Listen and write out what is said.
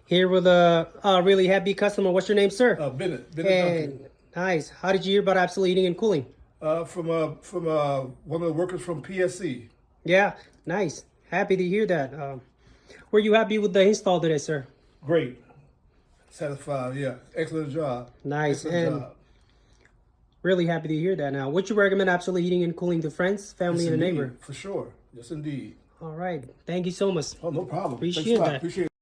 Here with a really happy customer. What's your name, sir? Bennett And Duncan. nice. How did you hear about Absolute Heating and Cooling? From one of the workers from PSC. Yeah, nice. Happy to hear that. Were you happy with the install today, sir? Great. Satisfied, yeah. Excellent job. Nice. Excellent And job. really happy to hear that. Now, would you recommend Absolute Heating and Cooling to friends, family, Yes, and a indeed. neighbor? For sure. Yes, indeed. All right. Thank you so much. Oh, no problem. Appreciate Thanks a lot. that. Appreciate it.